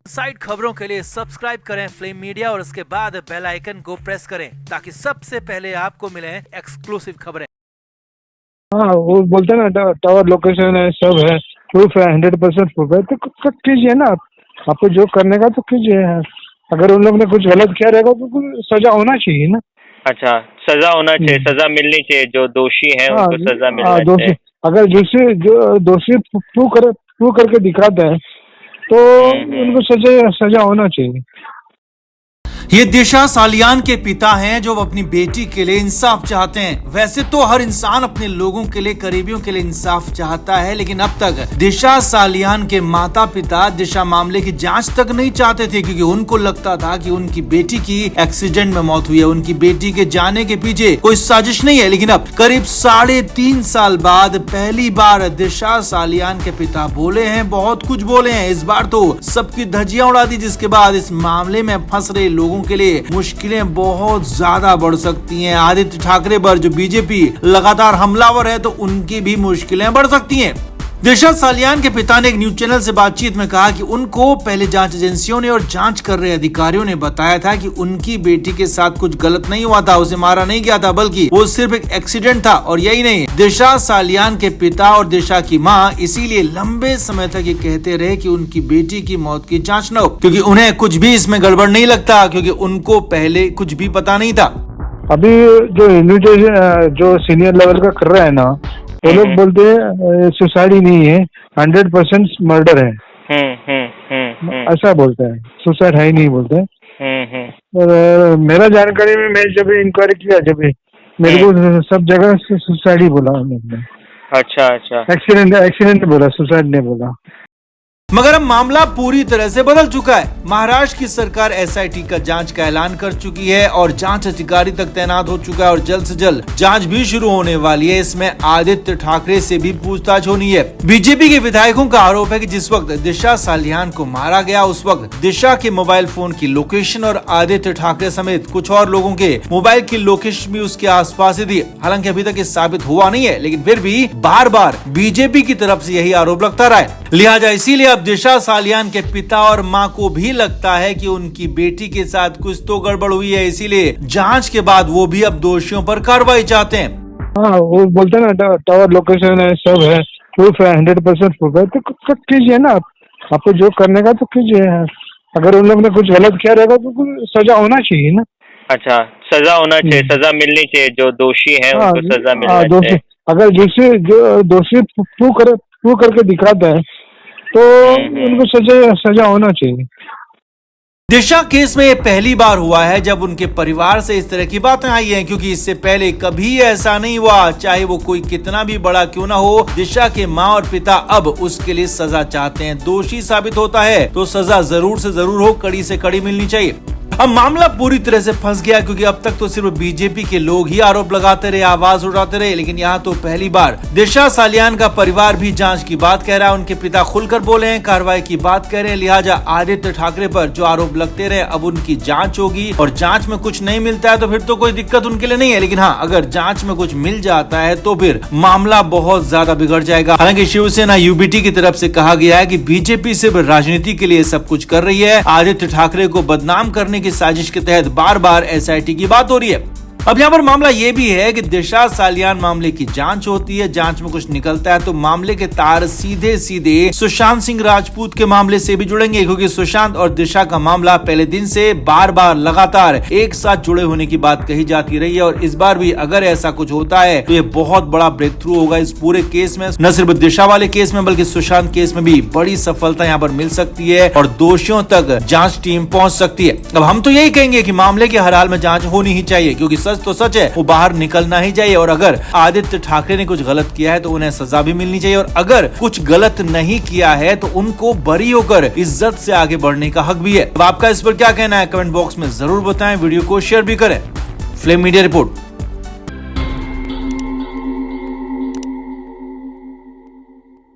Side खबरों के लिए सब्सक्राइब करें फ्लेम मीडिया और उसके बाद बेल आइकन को प्रेस करें ताकि सबसे पहले आपको मिले एक्सक्लूसिव खबरें। हाँ, वो बोलते हैं ना टावर लोकेशन है, सब है, प्रूफ है, 100% प्रूफ है, तो कीजिए ना। आपको जो करने का तो कीजिए। अगर उन लोग ने कुछ गलत किया रहेगा तो सजा होना चाहिए ना। अच्छा, सजा होना चाहिए, सजा मिलनी चाहिए। जो दोषी है उनको सजा मिलना चाहिए। अगर जो दोषी प्रूव करके दिखाते हैं तो उनको सजा होना चाहिए। ये दिशा सालियान के पिता हैं जो अपनी बेटी के लिए इंसाफ चाहते हैं। वैसे तो हर इंसान अपने लोगों के लिए, करीबियों के लिए इंसाफ चाहता है, लेकिन अब तक दिशा सालियान के माता पिता दिशा मामले की जांच तक नहीं चाहते थे, क्योंकि उनको लगता था कि उनकी बेटी की एक्सीडेंट में मौत हुई है, उनकी बेटी के जाने के पीछे कोई साजिश नहीं है। लेकिन अब करीब 3.5 साल बाद पहली बार दिशा सालियान के पिता बोले हैं, बहुत कुछ बोले हैं। इस बार तो सबकी धज्जियां उड़ा दी, जिसके बाद इस मामले में फंस रहे लोगों के लिए मुश्किलें बहुत ज्यादा बढ़ सकती हैं। आदित्य ठाकरे पर जो बीजेपी लगातार हमलावर है, तो उनकी भी मुश्किलें बढ़ सकती हैं। दिशा सालियान के पिता ने एक न्यूज चैनल से बातचीत में कहा कि उनको पहले जांच एजेंसियों ने और जांच कर रहे अधिकारियों ने बताया था कि उनकी बेटी के साथ कुछ गलत नहीं हुआ था, उसे मारा नहीं गया था, बल्कि वो सिर्फ एक एक्सीडेंट था। और यही नहीं, दिशा सालियान के पिता और दिशा की माँ इसीलिए लंबे समय तक ये कहते रहे कि उनकी बेटी की मौत की जाँच न हो, क्योंकि उन्हें कुछ भी इसमें गड़बड़ नहीं लगता, क्योंकि उनको पहले कुछ भी पता नहीं था। अभी जो सीनियर लेवल का कर रहा है ना, वो लोग बोलते हैं सुसाइड ही नहीं है, 100% मर्डर है। ऐसा बोलते हैं, सुसाइड है ही नहीं बोलते हैं। और मेरा जानकारी में मैं जब इंक्वायरी किया, जब मेरे को सब जगह सुसाइड ही बोला उन्होंने। अच्छा, एक्सीडेंट बोला, सुसाइड नहीं बोला। मगर अब मामला पूरी तरह से बदल चुका है। महाराष्ट्र की सरकार SIT का जांच का ऐलान कर चुकी है और जांच अधिकारी तक तैनात हो चुका है और जल्द से जल्द जांच भी शुरू होने वाली है। इसमें आदित्य ठाकरे से भी पूछताछ होनी है। बीजेपी के विधायकों का आरोप है कि जिस वक्त दिशा सालियान को मारा गया, उस वक्त दिशा के मोबाइल फोन की लोकेशन और आदित्य ठाकरे समेत कुछ और लोगों के मोबाइल की लोकेशन भी उसके आसपास ही थी। हालांकि अभी तक ये साबित हुआ नहीं है, लेकिन फिर भी बार बार बीजेपी की तरफ से यही आरोप लगता रहा है। लिहाजा इसीलिए दिशा सालियान के पिता और मां को भी लगता है कि उनकी बेटी के साथ कुछ तो गड़बड़ हुई है, इसीलिए जांच के बाद वो भी अब दोषियों पर कार्रवाई चाहते हैं। हाँ, वो बोलते हैं ना टावर लोकेशन है, सब है, प्रूफ है, 100% प्रूफ है, तो कीजिए ना। आपको जो करने का तो कीजिए। अगर उन लोग ने कुछ गलत किया रहेगा तो सजा होना चाहिए ना। अच्छा, सजा होना चाहिए, सजा मिलनी चाहिए। जो दोषी है उनको सजा मिलना चाहिए। अगर जो दोषी प्रूव करके दिखाते हैं तो उनको सजा होना चाहिए। दिशा केस में ये पहली बार हुआ है जब उनके परिवार से इस तरह की बातें आई हैं, क्योंकि इससे पहले कभी ऐसा नहीं हुआ। चाहे वो कोई कितना भी बड़ा क्यों ना हो, दिशा के माँ और पिता अब उसके लिए सजा चाहते हैं। दोषी साबित होता है तो सजा जरूर से जरूर हो, कड़ी से कड़ी मिलनी चाहिए। अब मामला पूरी तरह से फंस गया, क्योंकि अब तक तो सिर्फ बीजेपी के लोग ही आरोप लगाते रहे, आवाज उठाते रहे, लेकिन यहाँ तो पहली बार दिशा सालियान का परिवार भी जांच की बात कह रहा है। उनके पिता खुलकर बोले हैं, कार्रवाई की बात कह रहे हैं। लिहाजा आदित्य ठाकरे पर जो आरोप लगते रहे, अब उनकी जांच होगी और जांच में कुछ नहीं मिलता है तो फिर तो कोई दिक्कत उनके लिए नहीं है। लेकिन हाँ, अगर जांच में कुछ मिल जाता है तो फिर मामला बहुत ज्यादा बिगड़ जाएगा। हालांकि शिवसेना UBT की तरफ से कहा गया है कि बीजेपी सिर्फ राजनीति के लिए सब कुछ कर रही है। आदित्य ठाकरे को बदनाम करने की साजिश के तहत बार बार SIT की बात हो रही है। अब यहाँ पर मामला ये भी है कि दिशा सालियान मामले की जांच होती है, जांच में कुछ निकलता है तो मामले के तार सीधे सीधे सुशांत सिंह राजपूत के मामले से भी जुड़ेंगे, क्योंकि सुशांत और दिशा का मामला पहले दिन से बार बार लगातार एक साथ जुड़े होने की बात कही जाती रही है। और इस बार भी अगर ऐसा कुछ होता है तो ये बहुत बड़ा ब्रेक थ्रू होगा इस पूरे केस में। न सिर्फ दिशा वाले केस में बल्कि सुशांत केस में भी बड़ी सफलता यहाँ पर मिल सकती है और दोषियों तक जांच टीम पहुंच सकती है। अब हम तो यही कहेंगे कि मामले के हर हाल में जांच होनी ही चाहिए, क्योंकि सच तो सच है, वो बाहर निकलना ही चाहिए। और अगर आदित्य ठाकरे ने कुछ गलत किया है तो उन्हें सजा भी मिलनी चाहिए, और अगर कुछ गलत नहीं किया है तो उनको बरी होकर इज्जत से आगे बढ़ने का हक भी है। अब आपका इस पर क्या कहना है, कमेंट बॉक्स में जरूर बताएं, वीडियो को शेयर भी करें। Flame media report.